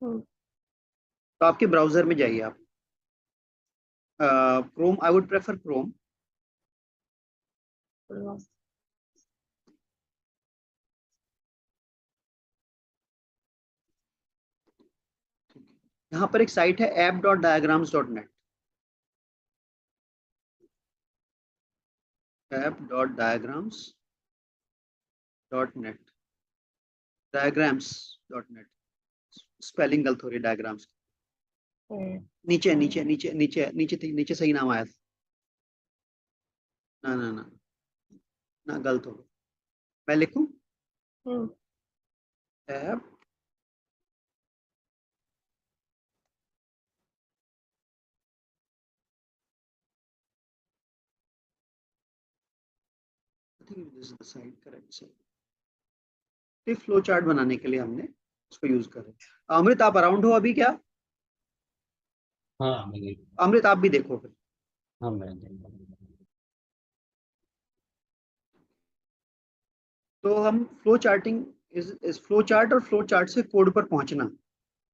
तो आपके ब्राउजर में जाइए आप, Chrome, I would prefer Chrome. यहाँ पर एक साइट है app.diagrams.net, app.diagrams.net, diagrams.net, स्पेलिंग गलत हो रही है डायग्राम्स। नीचे नीचे नीचे नीचे नीचे नीचे सही नाम आया था। ना ना ना ना, गलत हो गया। मैं लिखूं app, I think this is the site, correct site. Flow chart बनाने के लिए हमने इसको यूज करें। अमृत आप अराउंड हो अभी क्या? हाँ मैंने। अमृत आप भी देखो फिर। हाँ मैं। तो हम फ्लो चार्टिंग, इस फ्लो चार्ट और फ्लो चार्ट से कोड पर पहुंचना,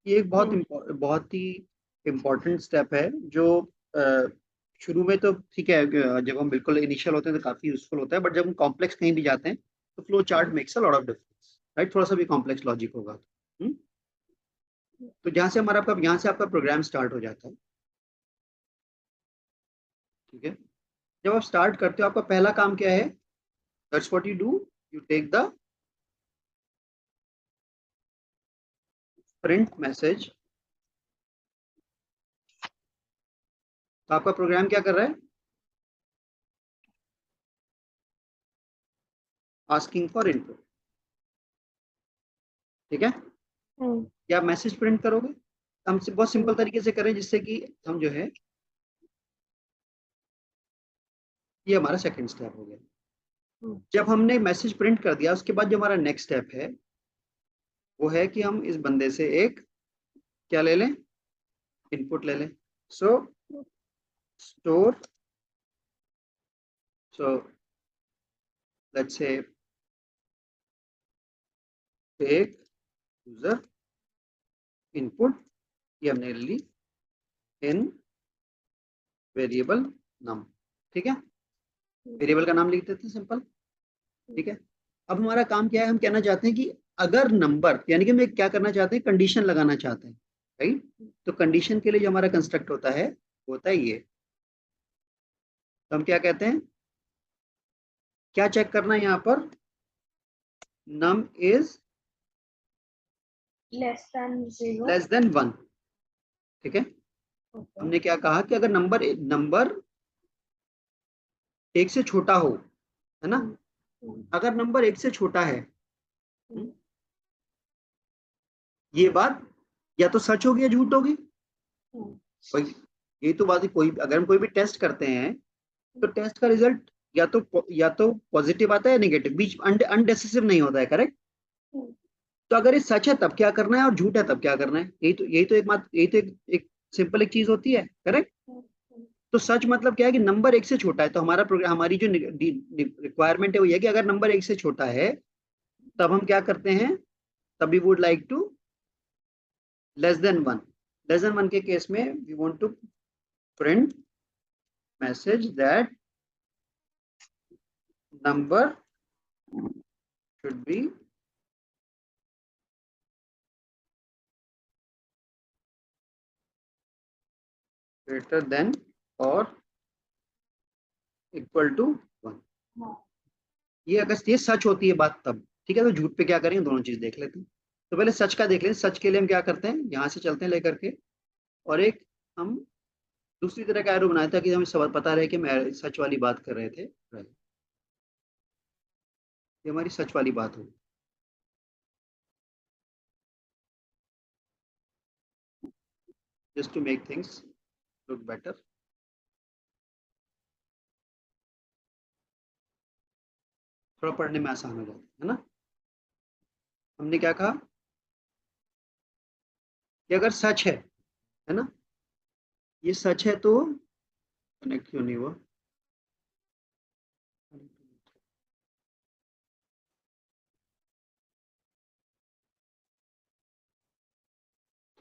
ये एक बहुत ही इम्पोर्टेंट स्टेप है, जो अ, शुरू में तो ठीक है, जब हम बिल्कुल इनिशियल होते हैं तो काफी यूजफुल होता है, बट जब हम कॉम्प्लेक्स कहीं भी जाते हैं तो flow chart makes a lot of difference, right? थोड़ा सा भी कॉम्प्लेक्स लॉजिक होगा तो। तो जहाँ से हमारा आपका यहाँ से आपका प्रोग्राम स्टार्ट हो जाता है, ठीक है? जब आप स्टार्ट करते हो, आपका पहला काम क्या है? That's what you do, you take the print message. तो आपका प्रोग्राम क्या कर रहा है? आस्किंग फॉर इनपुट, ठीक है? क्या मैसेज प्रिंट करोगे? हम बहुत सिंपल तरीके से करें, जिससे कि हम जो है, ये हमारा सेकंड स्टेप हो गया। जब हमने मैसेज प्रिंट कर दिया, उसके बाद जो हमारा नेक्स्ट स्टेप है वो है कि हम इस बंदे से एक क्या ले लें? इनपुट ले लें। So store, so let's say take user input, ये हमने ले ली इन वेरिएबल नम, ठीक है? वेरिएबल का नाम लिख देते हैं, सिंपल, ठीक है? अब हमारा काम क्या है? हम कहना चाहते हैं कि अगर नंबर, यानी कि हम क्या करना चाहते हैं, कंडीशन लगाना चाहते हैं, राइट? तो कंडीशन के लिए जो हमारा कंस्ट्रक्ट होता है वो होता है ये। तो हम क्या कहते हैं, क्या चेक करना है यहाँ पर? नम इज लेस देन 1, ठीक है? हमने क्या कहा कि अगर नंबर एक से छोटा हो, है ना? अगर नंबर एक से छोटा है, ये बात या तो सच होगी या झूठ होगी। भाई ये तो बात है, कोई अगर हम कोई भी टेस्ट करते हैं तो टेस्ट का रिजल्ट या तो पॉजिटिव आता है या नेगेटिव, बीच अनडेसिसिव नहीं होता है, करेक्ट? तो अगर ये सच है तब क्या करना है और झूठ है तब क्या करना है, यही तो एक बात, यही तो एक सिंपल एक चीज होती है, करेक्ट? तो सच मतलब क्या है कि नंबर एक से छोटा है, तो हमारा प्रोग्राम, हमारी जो रिक्वायरमेंट है वो ये कि अगर नंबर एक से छोटा है तब हम क्या करते हैं, तब we would like to less than 1। Less than 1 के केस में we want to print message that number should be greater than or equal to 1। ये अगर ये सच होती है बात तब, ठीक है? तो झूठ पे क्या करेंगे, दोनों चीज देख लेते हैं। तो पहले सच का देख लें। सच के लिए हम क्या करते हैं, यहाँ से चलते हैं लेकर के, और एक हम दूसरी तरह का एरो बनाया था कि हमें सब पता रहे कि मैं सच वाली बात कर रहे थे, ये हमारी सच वाली बात होगी। Just to make things look better, थोड़ा पढ़ने में आसान हो जाता है ना? हमने क्या कहा कि अगर सच है ना, ये सच है तो कनेक्ट क्यों नहीं हुआ?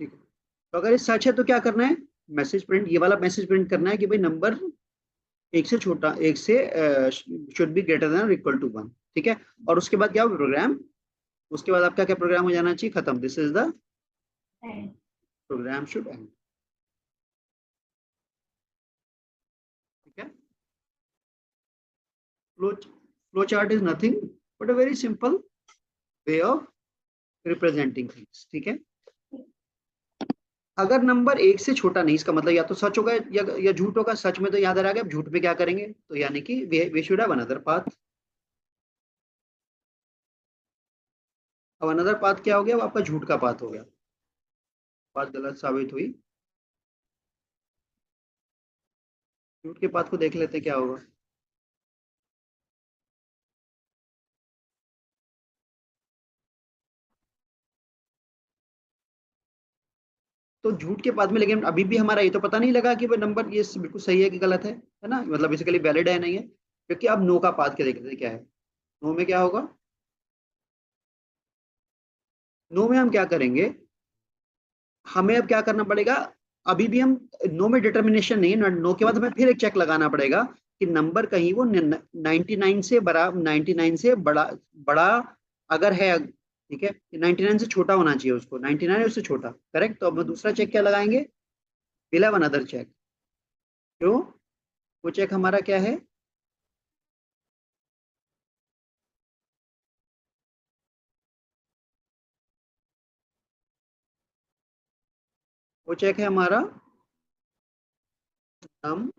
ठीक है, तो अगर ये सच है तो क्या करना है, मैसेज प्रिंट, ये वाला मैसेज प्रिंट करना है कि भाई नंबर एक से छोटा, एक से शुड बी ग्रेटर देन और इक्वल टू 1। ठीक है, और उसके बाद क्या होगा प्रोग्राम, उसके बाद आपका क्या प्रोग्राम हो जाना चाहिए, खत्म, this is the programme should and. ठीक है, flow chart is nothing but a very simple way of representing things. ठीक है, अगर नंबर एक से छोटा नहीं, इसका मतलब या तो सच होगा या झूठ होगा। सच में तो याद आ गया, अब झूठ में क्या करेंगे, तो यानी कि वे शुड हैव अनदर पाथ। अब अनदर पाथ क्या हो गया, अब आपका झूठ का पाथ हो गया, बात गलत साबित हुई। झूठ के पाथ को देख लेते क्या होगा। तो झूठ के बाद में, लेकिन अभी भी हमारा ये तो पता नहीं लगा कि वो नंबर ये बिल्कुल सही है कि गलत है ना, मतलब बेसिकली वैलिड है नहीं है, क्योंकि अब नो का पाथ के देखते हैं क्या है। नो में क्या होगा, नो में हम क्या करेंगे, हमें अब क्या करना पड़ेगा, अभी भी हम नो में डिटर्मिनेशन नहीं है, नो के बाद हमें फिर एक चेक लगाना पड़ेगा कि नंबर कहीं वो 99 से बड़ा, 99 से बड़ा, बड़ा अगर है, ठीक है, 99 से छोटा होना चाहिए उसको, 99 उससे छोटा, करेक्ट। तो अब दूसरा चेक क्या लगाएंगे, विल हैव अनदर चेक। क्यों, वो चेक हमारा क्या है, वो चेक है हमारा num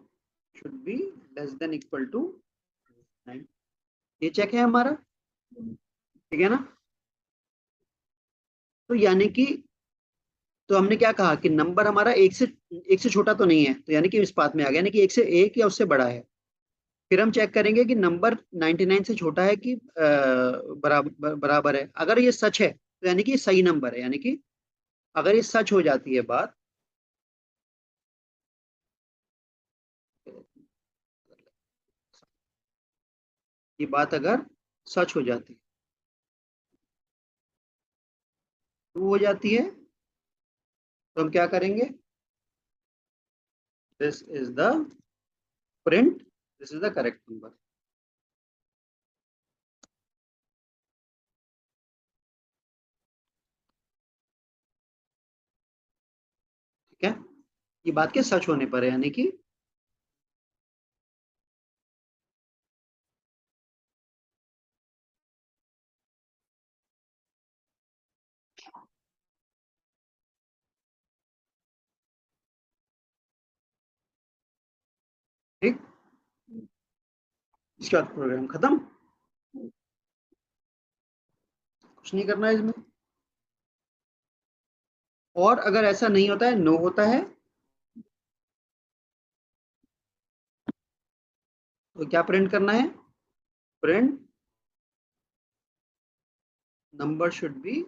should be less than equal to 9। ये चेक है हमारा, ठीक है ना। तो यानी कि, तो हमने क्या कहा कि नंबर हमारा एक से छोटा तो नहीं है, तो यानी कि इस बात में आ गया, यानी कि एक से एक या उससे बड़ा है। फिर हम चेक करेंगे कि नंबर 99 से छोटा है कि बराबर बराबर है। अगर ये सच है तो यानी कि ये सही नंबर है, यानी कि अगर ये सच हो जाती है बात, ये बात अगर सच हो जाती है, ट्रू हो जाती है, तो हम क्या करेंगे, this is the print, this is the correct number. ठीक है, ये बात के सच होने पर है, यानी कि ठीक, इसके बाद प्रोग्राम खत्म, कुछ नहीं करना है इसमें। और अगर ऐसा नहीं होता है, नो होता है, तो क्या प्रिंट करना है, प्रिंट नंबर शुड बी,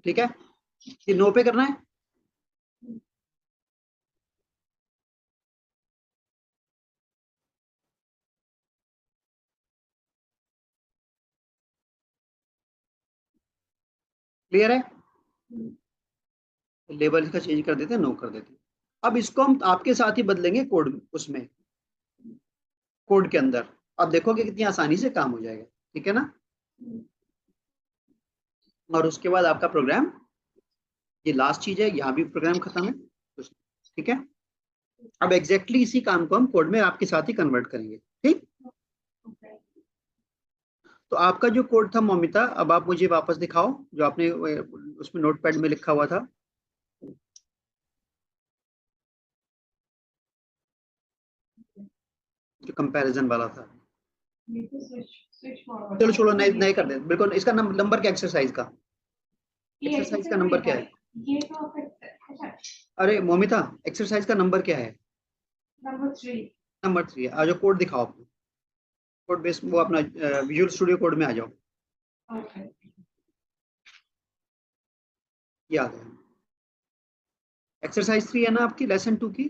ठीक है, ये नो पे करना है। क्लियर है, लेबल इसका चेंज कर देते हैं, नो कर देते हैं। अब इसको हम आपके साथ ही बदलेंगे कोड, उसमें कोड के अंदर। अब देखोगे कितनी आसानी से काम हो जाएगा, ठीक है ना। और उसके बाद आपका प्रोग्राम, ये लास्ट चीज है, यहाँ भी प्रोग्राम खत्म है, ठीक है। अब एग्जैक्टली इसी काम को हम कोड में आपके साथ ही कन्वर्ट करेंगे, ठीक। तो आपका जो कोड था मौमिता, अब आप मुझे वापस दिखाओ जो आपने उसमें नोटपैड में लिखा हुआ था, जो कंपैरिजन वाला था। चलो छोड़ो, नए नए कर दे, बिल्कुल। इसका नंबर क्या, एक्सरसाइज का, एक्सरसाइज का नंबर क्या है, अरे मोमिता, एक्सरसाइज का नंबर क्या है, नंबर 3 है। आ जाओ, कोड दिखाओ अपना, कोड बेस वो अपना विजुअल स्टूडियो कोड में आ जाओ। ये आ गया। एक्सरसाइज 3 है ना आपकी लेसन 2 की?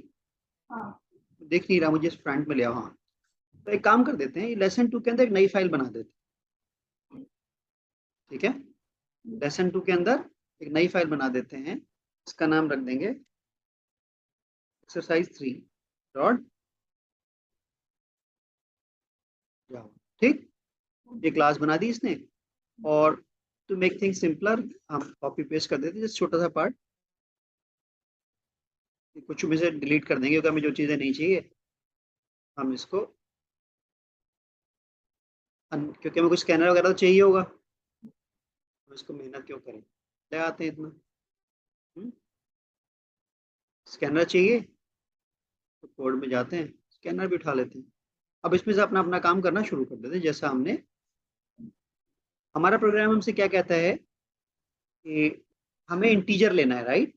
हाँ। देख नहीं रहा, मुझे फ्रंट में लिया। हाँ, तो एक काम कर देते हैं, लेसन 2 के अंदर एक नई फाइल बना देते हैं, ठीक है? लेसन 2 के अंदर एक नई फाइल बना देते हैं, इसका नाम रख देंगे एक्सरसाइज 3 डॉट जावा, ठीक? ये क्लास बना दी इसने। और टू मेक थिंग्स सिंपलर हम कॉपी पेस्ट कर देते हैं, जस्ट छोटा सा पार्ट, कुछ में से डिलीट कर देंगे क्योंकि हमें जो चीज़ें नहीं चाहिए हम इसको क्योंकि हमें कुछ स्कैनर वगैरह तो चाहिए होगा, हम इसको मेहनत क्यों करें, ले आते हैं इतना। स्कैनर चाहिए तो कोड में जाते हैं, स्कैनर भी उठा लेते हैं। अब इसमें से अपना अपना काम करना शुरू कर देते हैं। जैसा हमने, हमारा प्रोग्राम हमसे क्या कहता है कि हमें इंटीजर लेना है, राइट?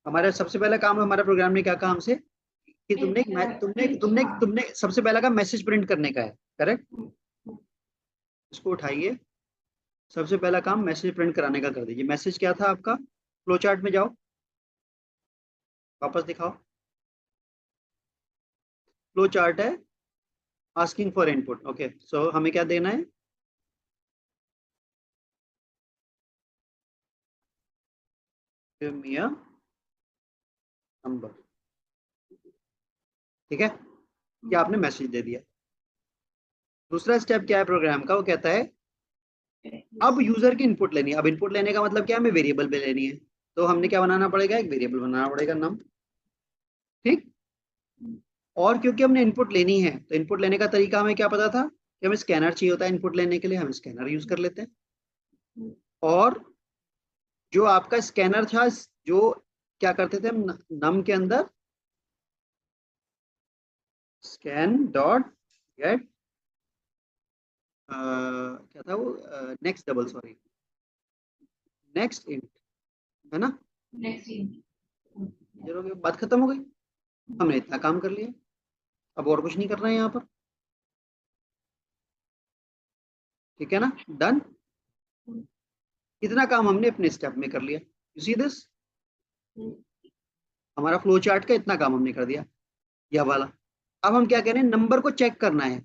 हमारा सबसे पहला काम, हमारा प्रोग्राम ने क्या कहा हमसे कि तुमने तुमने तुमने तुमने सबसे पहला काम मैसेज प्रिंट करने का है, करेक्ट? इसको उठाइए, सबसे पहला काम मैसेज प्रिंट कराने का कर दीजिए। मैसेज क्या था आपका? फ्लो चार्ट में जाओ, वापस दिखाओ, फ्लो चार्ट है, आस्किंग फॉर इनपुट। ओके, सो हमें क्या देना है? गिव मी अ नंबर, ठीक है? ये आपने मैसेज दे दिया। दूसरा स्टेप क्या है प्रोग्राम का? वो कहता है अब यूजर की इनपुट लेनी है। अब इनपुट लेने का मतलब क्या है? हमें वेरिएबल पे लेनी है, तो हमने क्या बनाना पड़ेगा? एक वेरिएबल बनाना पड़ेगा, नम, ठीक? और क्योंकि हमने इनपुट लेनी है तो इनपुट लेने का तरीका हमें क्या पता था कि हमें स्कैनर चाहिए होता है इनपुट लेने के लिए, हम स्कैनर यूज कर लेते हैं। और जो आपका स्कैनर था, जो क्या करते थे हम, नम के अंदर स्कैन डॉट गेट, क्या था वो, next double, sorry, next int, है ना? नेक्स्ट इंट, चलो बात खत्म हो गई, हमने इतना काम कर लिया, अब और कुछ नहीं करना है यहाँ पर, ठीक है ना? डन। इतना काम हमने अपने स्टेप में कर लिया। यू सी दिस, हमारा फ्लो चार्ट का इतना काम हमने कर दिया, यह वाला। अब हम क्या करें, नंबर को चेक करना है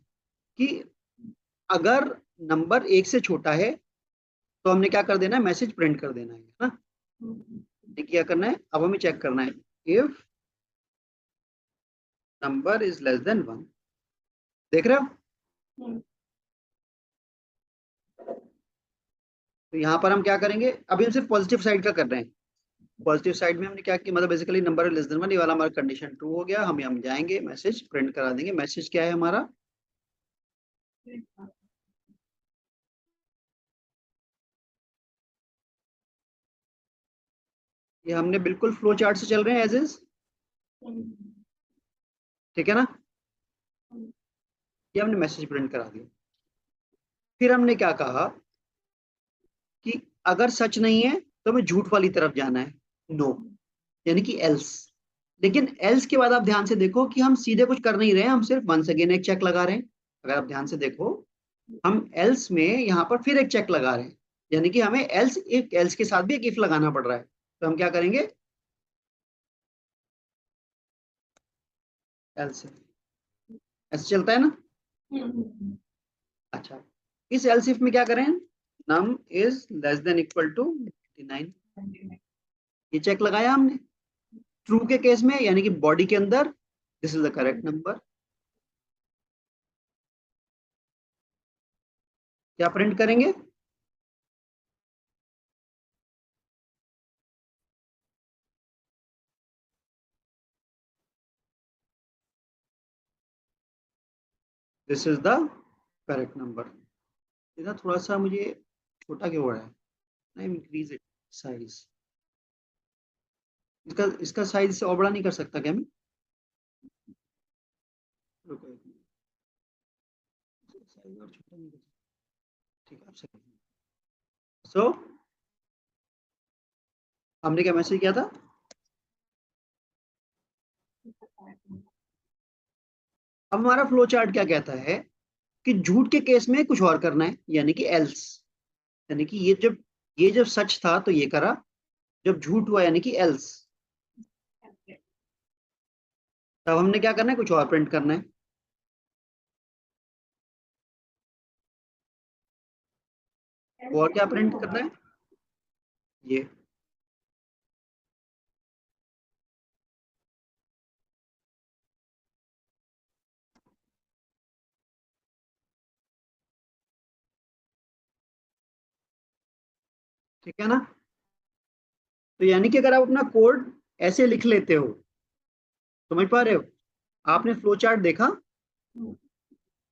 कि अगर नंबर 1 से छोटा है तो हमने क्या कर देना है? मैसेज प्रिंट कर देना है ना? क्या करना है अब? हमें चेक करना है if number is less than 1, देख रहे हो? तो यहाँ पर हम क्या करेंगे, अभी हम सिर्फ पॉजिटिव साइड का कर रहे हैं। पॉजिटिव साइड में हमने क्या किया, मतलब बेसिकली नंबर लेस देन 1, ये वाला हमारा कंडीशन ट्रू हो गया। हम जाएंगे, मैसेज प्रिंट करा देंगे। मैसेज क्या है हमारा? ये हमने बिल्कुल फ्लो चार्ट से चल रहे हैं, एज इज, ठीक है ना? ये हमने मैसेज प्रिंट करा दिया। फिर हमने क्या कहा कि अगर सच नहीं है तो हमें झूठ वाली तरफ जाना है, नो, यानी कि एल्स। लेकिन एल्स के बाद आप ध्यान से देखो कि हम सीधे कुछ कर नहीं रहे हैं, हम सिर्फ वंस अगेन एक चेक लगा रहे हैं। अगर आप ध्यान से देखो, हम एल्स में यहाँ पर फिर एक चेक लगा रहे हैं, यानी कि हमें एल्स, एक एल्स के साथ भी एक इफ लगाना पड़ रहा है। तो हम क्या करेंगे, एल्स, ऐसे चलता है ना? अच्छा, इस एल्स इफ में क्या करें, num is less than equal to 99, ये चेक लगाया हमने। ट्रू के केस में, यानी कि बॉडी के अंदर, this is the correct number, क्या प्रिंट करेंगे? This is the correct number. इधर थोड़ा सा मुझे छोटा क्यों हो रहा है? ना इंक्रीज इट साइज, इसका इसका साइज से और बड़ा नहीं कर सकता क्या मैं? रुको एक मिनट, साइज और छोटा नहीं कर सकता, ठीक है आपसे। सो हमने क्या मैसेज किया था? अब हमारा फ्लो चार्ट क्या कहता है कि झूठ के केस में कुछ और करना है, यानी कि एल्स, यानी कि ये जब सच था तो ये करा, जब झूठ हुआ यानी कि एल्स। तब हमने क्या करना है, कुछ और प्रिंट करना है। और क्या प्रिंट करना है, ये ठीक है ना। तो यानी कि अगर आप अपना कोड ऐसे लिख लेते हो, समझ पा रहे हो, आपने फ्लो चार्ट देखा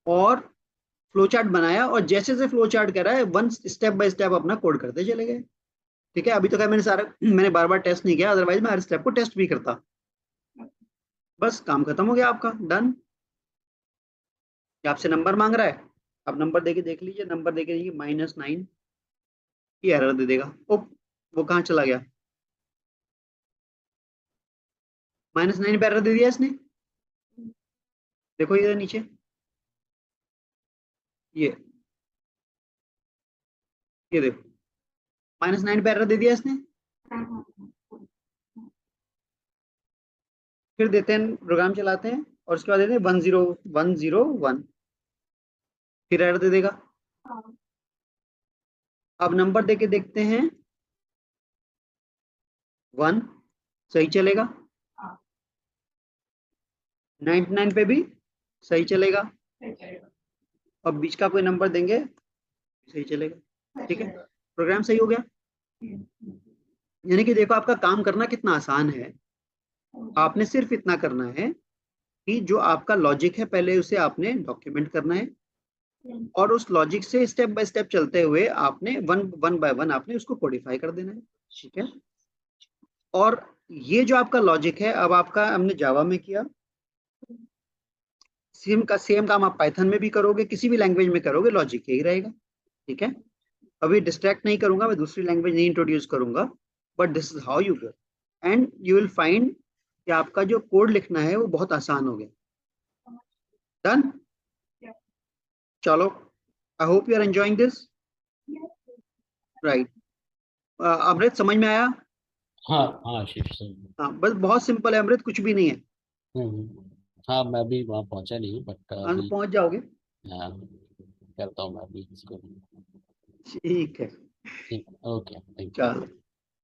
और फ्लो चार्ट बनाया, और जैसे जैसे फ्लो चार्ट करा है वन स्टेप बाय स्टेप अपना कोड करते चले गए। ठीक है, अभी तो क्या मैंने सारा मैंने बार बार टेस्ट नहीं किया, अदरवाइज मैं हर स्टेप को टेस्ट भी करता। बस काम खत्म हो गया आपका, डन। ये आपसे नंबर मांग रहा है, आप नंबर देके देख लीजिए, नंबर देके देखिए -9 की एरर दे देगा। ओ, वो कहाँ चला गया, -9 पे एरर दे दिया इसने। देखो ये नीचे, ये ये देखो, -9 पे एरर दे दिया इसने। फिर देते हैं, प्रोग्राम चलाते हैं, और उसके बाद देते हैं 10101, फिर एरर दे देगा। अब नंबर देके देखते हैं, 1 सही चलेगा, 99 पे भी सही चलेगा, और बीच का कोई नंबर देंगे सही चलेगा। ठीक है, प्रोग्राम सही हो गया। यानी कि देखो आपका काम करना कितना आसान है। आपने सिर्फ इतना करना है कि जो आपका लॉजिक है पहले उसे आपने डॉक्यूमेंट करना है, और उस लॉजिक से स्टेप बाय स्टेप चलते हुए आपने वन वन बाय वन आपने उसको कोडिफाई कर देना है। ठीक है, और ये जो आपका लॉजिक है, अब आपका हमने जावा में किया, सेम काम आप पाइथन में भी करोगे, किसी भी लैंग्वेज में करोगे, लॉजिक यही रहेगा। ठीक है, अभी डिस्ट्रैक्ट नहीं करूंगा, मैं दूसरी लैंग्वेज नहीं इंट्रोड्यूस करूंगा, but this is how you do, and you will find कि आपका जो कोड लिखना है वो बहुत आसान हो गया। डन, चलो, I hope you are enjoying this, right. Amrit समझ में आया। हाँ हाँ आशीष सही। हाँ, बस बहुत सिंपल है अमृत, कुछ भी नहीं है। हाँ मैं भी वहाँ पहुंचा नहीं बट हाँ, तो अभी। पहुंच जाओगे। हाँ, करता हूँ मैं अभी इसको। ठीक है, ठीक, ओके, थैंक यू। चलो।